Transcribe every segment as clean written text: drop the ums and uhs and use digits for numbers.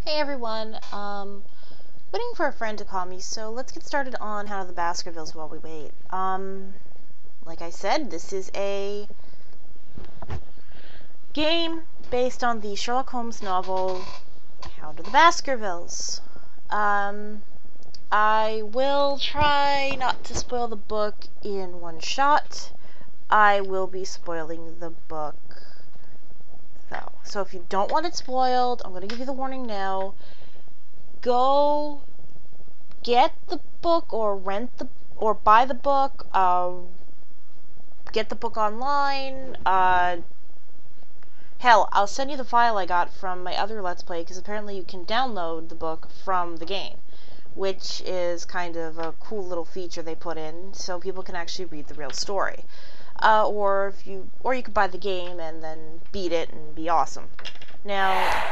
Hey everyone, waiting for a friend to call me, so let's get started on Hound of the Baskervilles while we wait. Like I said, this is a game based on the Sherlock Holmes novel, Hound of the Baskervilles. I will try not to spoil the book in one shot. I will be spoiling the book, though. So if you don't want it spoiled, I'm going to give you the warning now. Go get the book or buy the book, get the book online. Hell, I'll send you the file I got from my other Let's Play, because apparently you can download the book from the game, which is kind of a cool little feature they put in, so people can actually read the real story. Or you could buy the game and then beat it and be awesome. Now,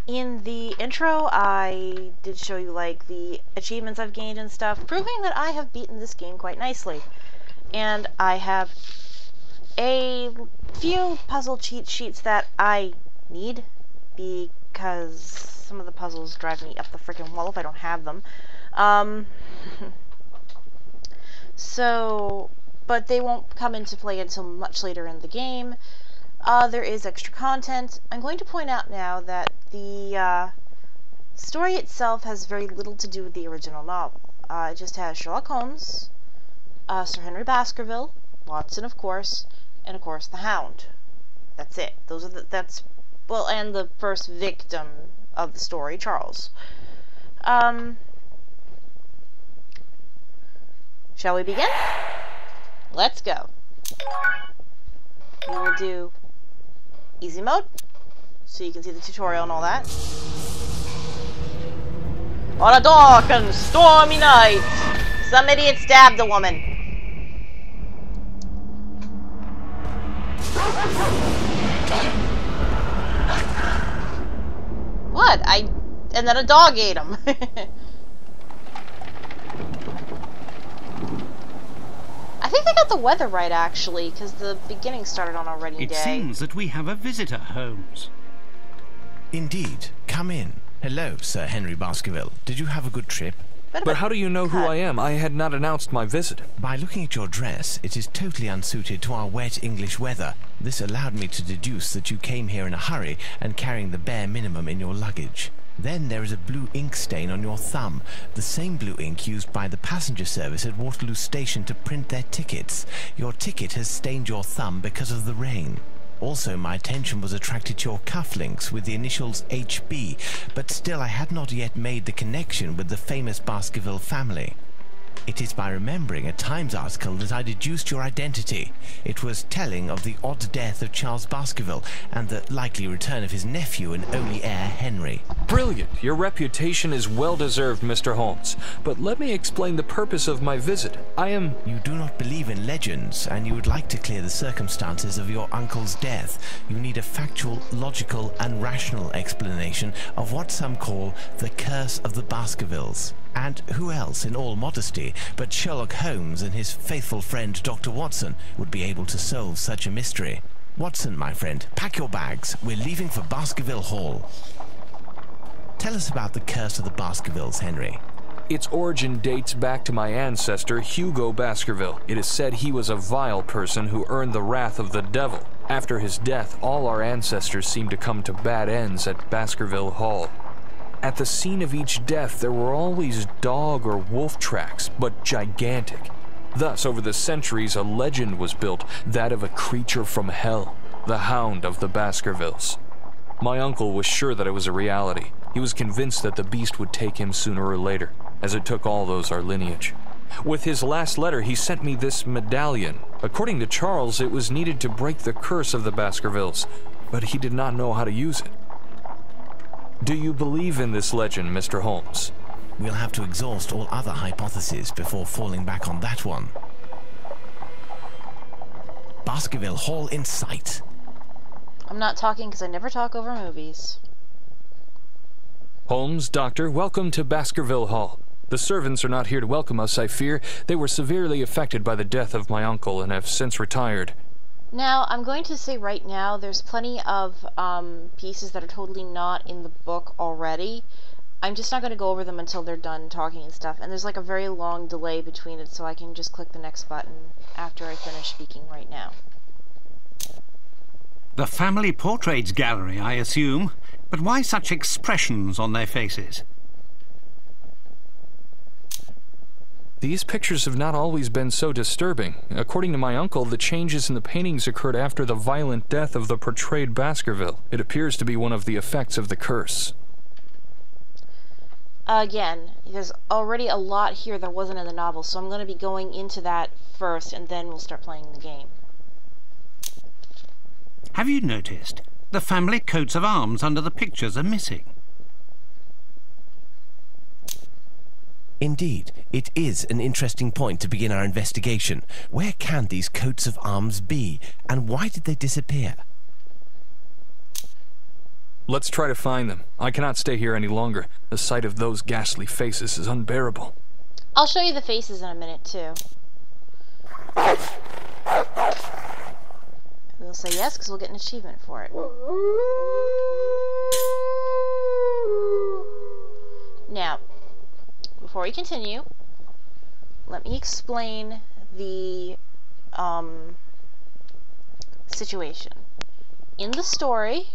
in the intro, I did show you, like, the achievements I've gained and stuff, proving that I have beaten this game quite nicely. And I have a few puzzle cheat sheets that I need, because some of the puzzles drive me up the freaking wall if I don't have them. But they won't come into play until much later in the game. There is extra content. I'm going to point out now that the story itself has very little to do with the original novel. It just has Sherlock Holmes, Sir Henry Baskerville, Watson, of course, and of course the Hound. That's it. And the first victim of the story, Charles. Shall we begin? Let's go. We will do easy mode, so you can see the tutorial and all that. On a dark and stormy night, some idiot stabbed a woman. What? And then a dog ate him. I think they got the weather right, actually, because the beginning started on a rainy day. It seems that we have a visitor, Holmes. Indeed. Come in. Hello, Sir Henry Baskerville. Did you have a good trip? But how do you know who I am? I had not announced my visit. By looking at your dress, it is totally unsuited to our wet English weather. This allowed me to deduce that you came here in a hurry and carrying the bare minimum in your luggage. Then there is a blue ink stain on your thumb, the same blue ink used by the passenger service at Waterloo Station to print their tickets. Your ticket has stained your thumb because of the rain. Also, my attention was attracted to your cufflinks with the initials HB, but still I had not yet made the connection with the famous Baskerville family. It is by remembering a Times article that I deduced your identity. It was telling of the odd death of Charles Baskerville and the likely return of his nephew and only heir, Henry. Brilliant. Your reputation is well-deserved, Mr. Holmes. But let me explain the purpose of my visit. You do not believe in legends, and you would like to clear the circumstances of your uncle's death. You need a factual, logical, and rational explanation of what some call the curse of the Baskervilles. And who else, in all modesty, but Sherlock Holmes and his faithful friend Dr. Watson would be able to solve such a mystery? Watson, my friend, pack your bags. We're leaving for Baskerville Hall. Tell us about the curse of the Baskervilles, Henry. Its origin dates back to my ancestor, Hugo Baskerville. It is said he was a vile person who earned the wrath of the devil. After his death, all our ancestors seemed to come to bad ends at Baskerville Hall. At the scene of each death, there were always dog or wolf tracks, but gigantic. Thus, over the centuries, a legend was built, that of a creature from hell, the Hound of the Baskervilles. My uncle was sure that it was a reality. He was convinced that the beast would take him sooner or later, as it took all those our lineage. With his last letter, he sent me this medallion. According to Charles, it was needed to break the curse of the Baskervilles, but he did not know how to use it. Do you believe in this legend, Mr. Holmes? We'll have to exhaust all other hypotheses before falling back on that one. Baskerville Hall in sight. I'm not talking because I never talk over movies. Holmes, Doctor, welcome to Baskerville Hall. The servants are not here to welcome us, I fear. They were severely affected by the death of my uncle and have since retired. Now, I'm going to say right now, there's plenty of pieces that are totally not in the book already. I'm just not going to go over them until they're done talking and stuff, and there's like a very long delay between it, so I can just click the next button after I finish speaking right now. The family portraits gallery, I assume. But why such expressions on their faces? These pictures have not always been so disturbing. According to my uncle, the changes in the paintings occurred after the violent death of the portrayed Baskerville. It appears to be one of the effects of the curse. Again, there's already a lot here that wasn't in the novel, so I'm going to be going into that first, and then we'll start playing the game. Have you noticed? The family coats of arms under the pictures are missing. Indeed, it is an interesting point to begin our investigation. Where can these coats of arms be, and why did they disappear? Let's try to find them. I cannot stay here any longer. The sight of those ghastly faces is unbearable. I'll show you the faces in a minute, too. We'll say yes, because we'll get an achievement for it. Now, before we continue, let me explain the situation. In the story,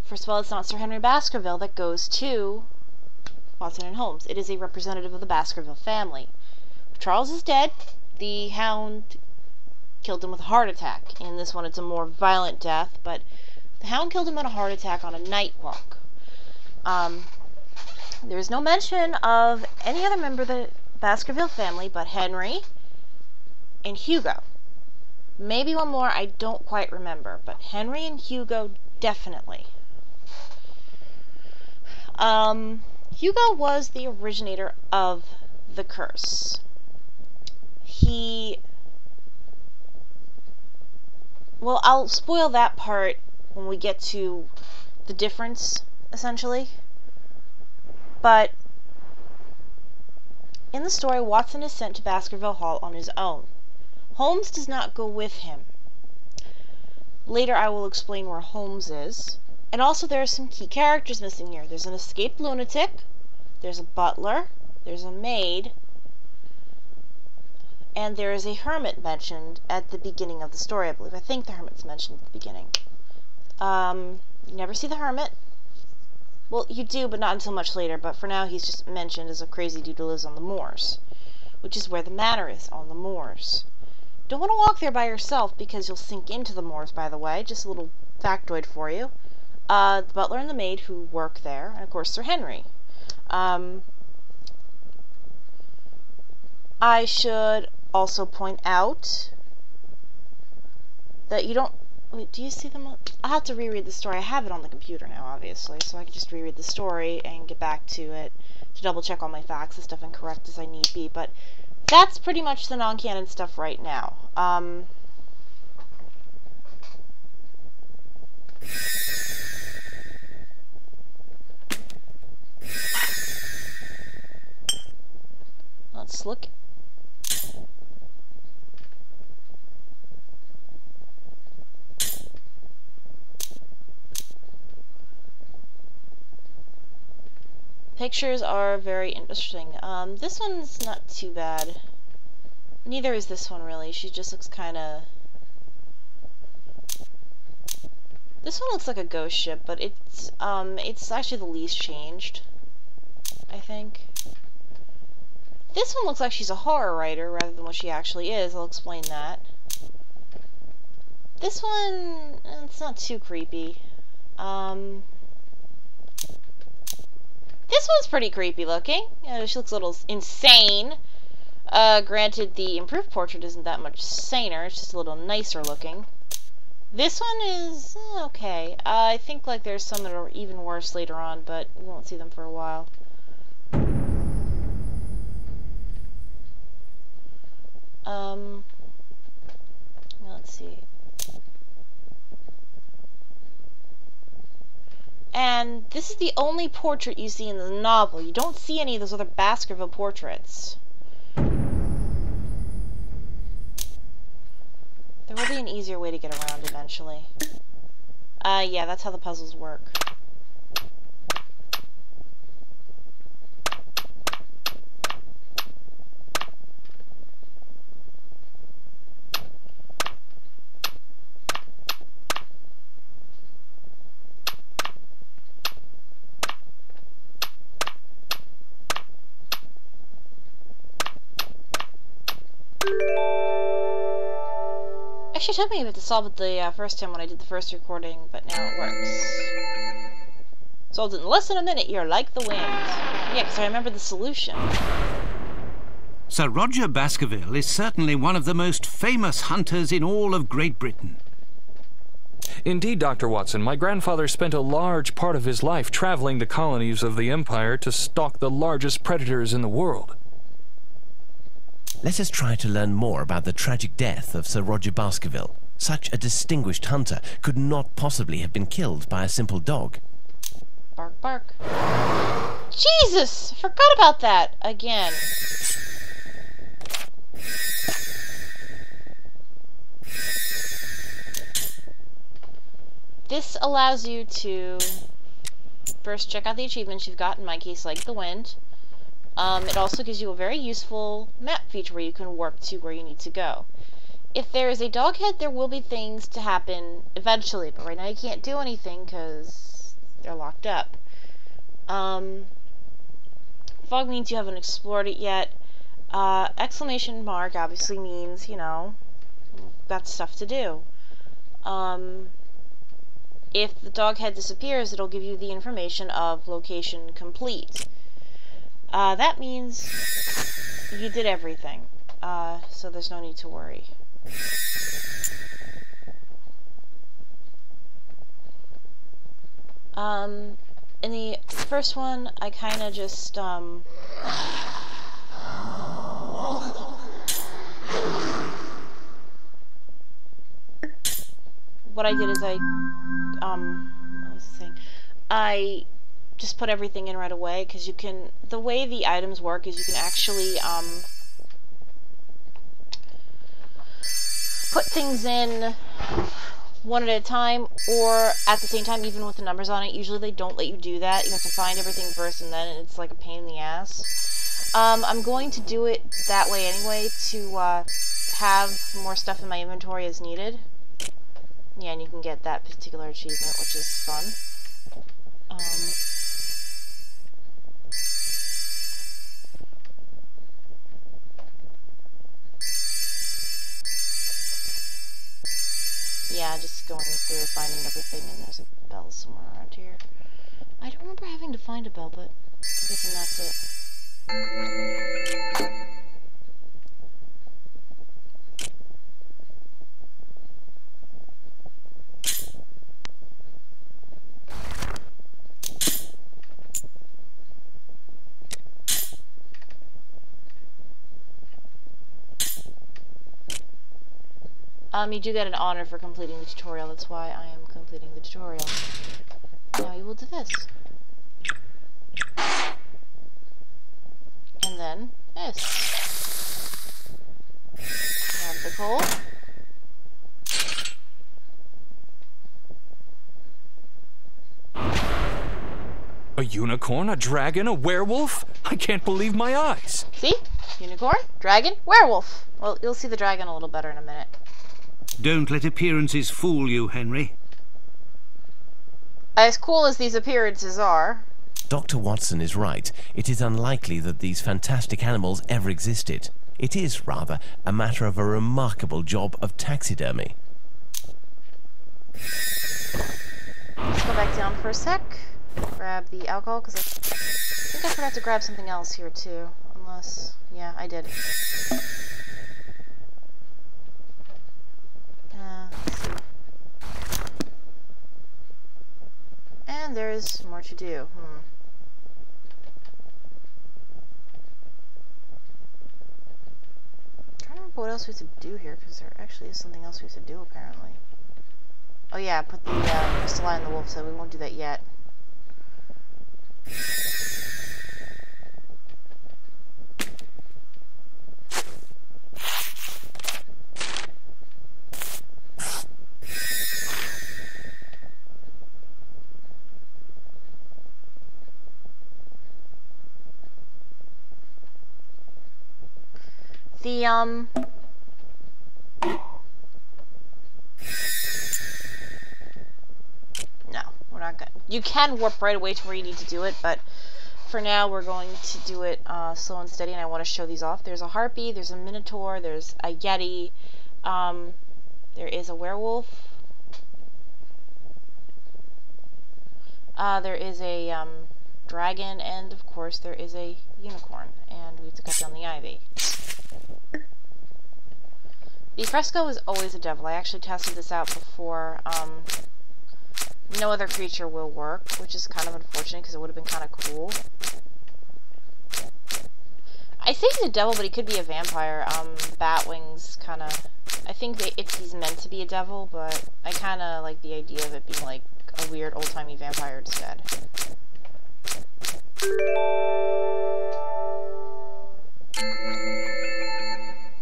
first of all, it's not Sir Henry Baskerville that goes to Watson and Holmes. It is a representative of the Baskerville family. Charles is dead. The Hound killed him with a heart attack. In this one, it's a more violent death, but the Hound killed him on a heart attack on a night walk. There is no mention of any other member of the Baskerville family but Henry and Hugo. Maybe one more, I don't quite remember, but Henry and Hugo definitely. Hugo was the originator of the curse. Well, I'll spoil that part when we get to the difference, essentially. But in the story, Watson is sent to Baskerville Hall on his own. Holmes does not go with him. Later I will explain where Holmes is. And also there are some key characters missing here. There's an escaped lunatic, there's a butler, there's a maid, and there is a hermit mentioned at the beginning of the story, I believe. I think the hermit's mentioned at the beginning. You never see the hermit. Well, you do, but not until much later, but for now he's just mentioned as a crazy dude who lives on the moors, which is where the manor is, on the moors. Don't want to walk there by yourself because you'll sink into the moors, by the way. Just a little factoid for you. The butler and the maid who work there, and of course Sir Henry. I should also point out that you don't... Wait, do you see them? I'll have to reread the story. I have it on the computer now, obviously, so I can just reread the story and get back to it to double check all my facts and stuff and correct as I need be. But that's pretty much the non-canon stuff right now. Let's look. Pictures are very interesting. This one's not too bad. Neither is this one, really. She just looks kind of... This one looks like a ghost ship, but it's actually the least changed, I think. This one looks like she's a horror writer rather than what she actually is. I'll explain that. This one, it's not too creepy. This one's pretty creepy looking. She looks a little insane. Granted, the improved portrait isn't that much saner. It's just a little nicer looking. This one is okay. I think like there's some that are even worse later on, but we won't see them for a while. Let's see. And this is the only portrait you see in the novel. You don't see any of those other Baskerville portraits. There be an easier way to get around eventually. Yeah, that's how the puzzles work. Actually, it took me a bit to solve it the first time when I did the first recording, but now it works. Solved it in less than a minute. You're like the wind. Yeah, because I remember the solution. Sir Roger Baskerville is certainly one of the most famous hunters in all of Great Britain. Indeed, Dr. Watson, my grandfather spent a large part of his life traveling the colonies of the Empire to stalk the largest predators in the world. Let us try to learn more about the tragic death of Sir Roger Baskerville. Such a distinguished hunter could not possibly have been killed by a simple dog. Bark, bark. Jesus! I forgot about that again. This allows you to first check out the achievements you've got, in my case, like the wind. It also gives you a very useful map feature where you can warp to where you need to go. If there is a dog head, there will be things to happen eventually, but right now you can't do anything because they're locked up. Fog means you haven't explored it yet. Exclamation mark obviously means, you know, got stuff to do. If the dog head disappears, it'll give you the information of location complete. That means you did everything, so there's no need to worry. In the first one, I kind of just, what I did is what was the thing? I just put everything in right away, because you can, the way the items work is you can actually put things in one at a time, or at the same time, even with the numbers on it. Usually they don't let you do that. You have to find everything first, and then it's like a pain in the ass. I'm going to do it that way anyway, to have more stuff in my inventory as needed. Yeah, and you can get that particular achievement, which is fun. Yeah, just going through, finding everything, and there's a bell somewhere around here. I don't remember having to find a bell, but I'm guessing that's it. You do get an honor for completing the tutorial, that's why I am completing the tutorial. Now you will do this. And then this. Grab the coal. A unicorn, a dragon, a werewolf? I can't believe my eyes. See? Unicorn, dragon, werewolf. Well, you'll see the dragon a little better in a minute. Don't let appearances fool you, Henry. As cool as these appearances are, Dr. Watson is right. It is unlikely that these fantastic animals ever existed. It is, rather, a matter of a remarkable job of taxidermy. let's go back down for a sec. Grab the alcohol, because I think I forgot to grab something else here too. Unless, yeah, I did. Let's see. And there's more to do. I'm trying to remember what else we have to do here, because there actually is something else we have to do apparently. Oh yeah, put the crystalline in the wolf, so we won't do that yet. The, no, we're not gonna... You can warp right away to where you need to do it, but for now we're going to do it slow and steady, and I want to show these off. There's a harpy, there's a minotaur, there's a yeti, there is a werewolf, there is a dragon, and of course there is a unicorn, and we have to cut down the ivy. The fresco is always a devil. I actually tested this out before. No other creature will work, which is kind of unfortunate because it would have been kind of cool. I say he's a devil, but he could be a vampire. Batwings kind of... I think he's meant to be a devil, but I kind of like the idea of it being like a weird old-timey vampire instead.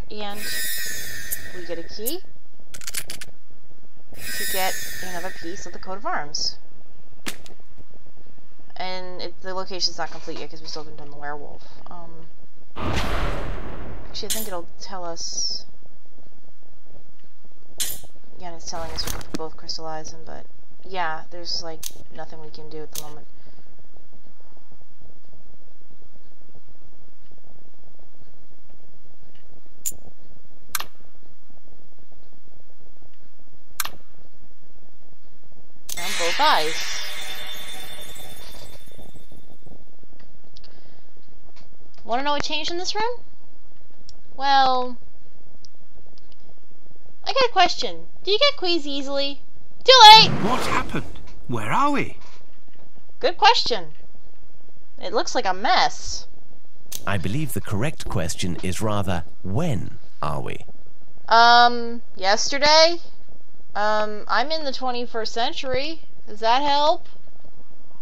And we get a key to get another piece of the coat of arms. And the location's not complete yet because we still haven't done the werewolf. Actually, I think it'll tell us... Again, it's telling us we can both crystallize them, but yeah, there's like nothing we can do at the moment. And both eyes. Want to know what changed in this room? Well, I got a question. Do you get queasy easily? Too late! What happened? Where are we? Good question. It looks like a mess. I believe the correct question is rather, when are we? Yesterday? I'm in the 21st century. Does that help?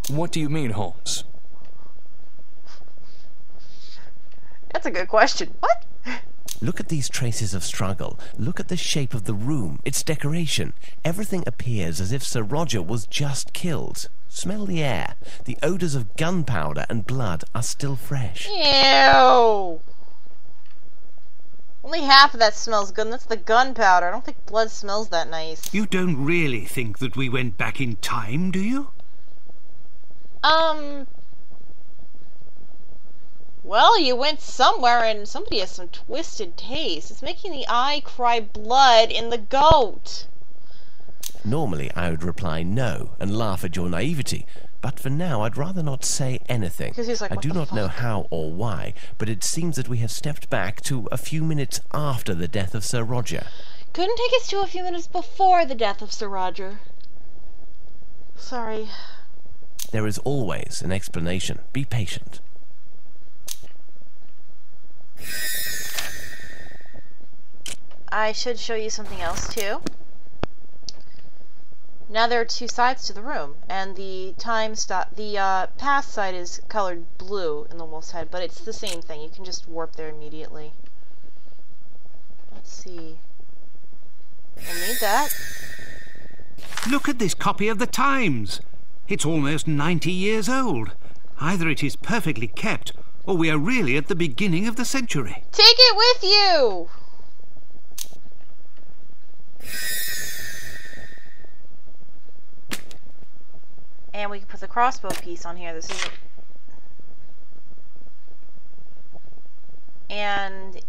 What do you mean, Holmes? That's a good question. What? Look at these traces of struggle. Look at the shape of the room, its decoration. Everything appears as if Sir Roger was just killed. Smell the air. The odours of gunpowder and blood are still fresh. Ew! Only half of that smells good, and that's the gunpowder. I don't think blood smells that nice. You don't really think that we went back in time, do you? Well, you went somewhere and somebody has some twisted taste. It's making the eye cry blood in the goat. Normally I would reply no and laugh at your naivety, but for now I'd rather not say anything. Like, I do not know how or why, but it seems that we have stepped back to a few minutes after the death of Sir Roger. Couldn't take us to a few minutes before the death of Sir Roger. Sorry. There is always an explanation. Be patient. I should show you something else too. Now there are two sides to the room, and the past side is colored blue in the wolf's head, but it's the same thing. You can just warp there immediately. Let's see. We'll need that. Look at this copy of the Times. It's almost 90 years old. Either it is perfectly kept, or we are really at the beginning of the century. Take it with you! And we can put the crossbow piece on here. This is... And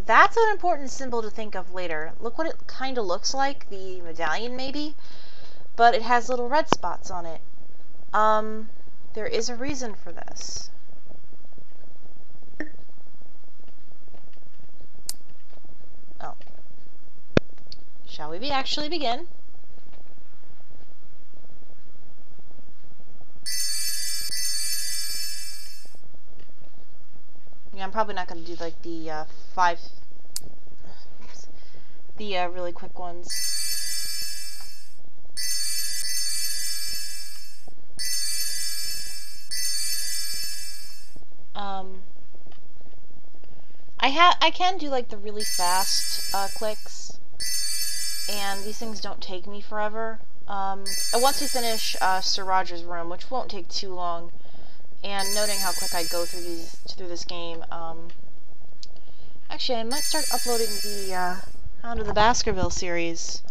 that's an important symbol to think of later. Look what it kind of looks like, the medallion maybe, but it has little red spots on it. There is a reason for this. Oh. Shall we actually begin? Yeah, I'm probably not going to do like the really quick ones. I can do like the really fast clicks, and these things don't take me forever. Once we finish Sir Roger's room, which won't take too long, and noting how quick I go through this game, Actually, I might start uploading the Hound of the Baskerville series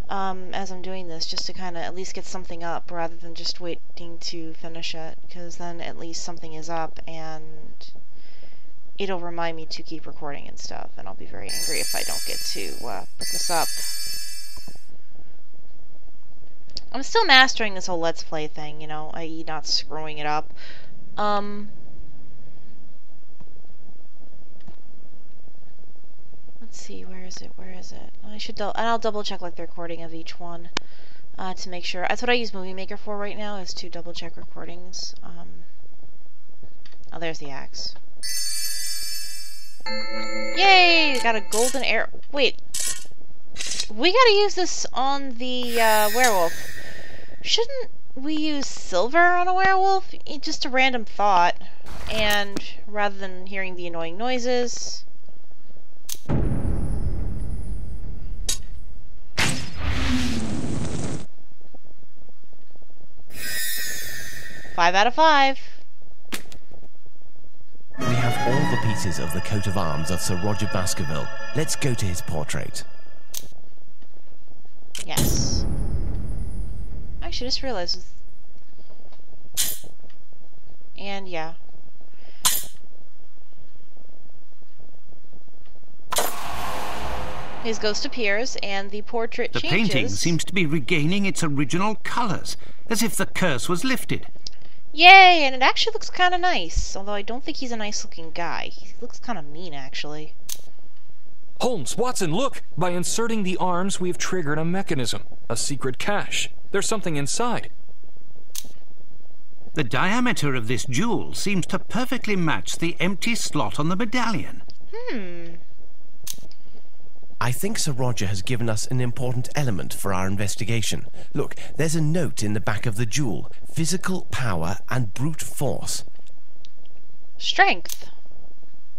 as I'm doing this, just to kind of at least get something up rather than just waiting to finish it, because then at least something is up and it'll remind me to keep recording and stuff, and I'll be very angry if I don't get to put this up. I'm still mastering this whole Let's Play thing, you know, i.e. not screwing it up. Let's see, where is it? I'll double check like the recording of each one to make sure. That's what I use Movie Maker for right now, is to double check recordings. Oh, there's the axe. Yay! We got a golden arrow. Wait, we gotta use this on the werewolf. Shouldn't we use silver on a werewolf? Just a random thought. And rather than hearing the annoying noises. 5 out of 5. We have all the pieces of the coat of arms of Sir Roger Baskerville. Let's go to his portrait. Yes. I actually just realized. And yeah. His ghost appears, and the portrait changes. The painting seems to be regaining its original colours, as if the curse was lifted. Yay! And it actually looks kind of nice, although I don't think he's a nice-looking guy. He looks kind of mean, actually. Holmes, Watson, look! By inserting the arms, we've triggered a mechanism. A secret cache. There's something inside. The diameter of this jewel seems to perfectly match the empty slot on the medallion. I think Sir Roger has given us an important element for our investigation. Look, there's a note in the back of the jewel. Physical power and brute force. Strength.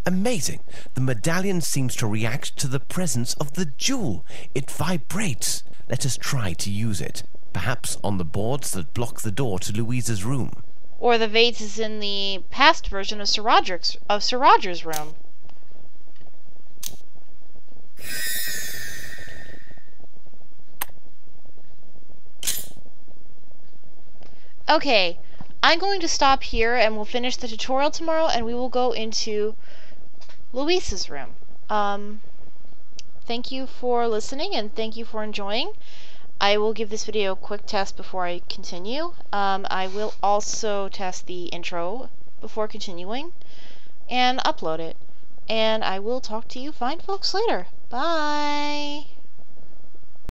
Amazing. The medallion seems to react to the presence of the jewel. It vibrates. Let us try to use it. Perhaps on the boards that block the door to Louisa's room. Or the vases in the past version of Sir Roger's room. Okay, I'm going to stop here and we'll finish the tutorial tomorrow and we will go into Louisa's room. Thank you for listening and thank you for enjoying. I will give this video a quick test before I continue. I will also test the intro before continuing and upload it. And I will talk to you fine folks later. Bye!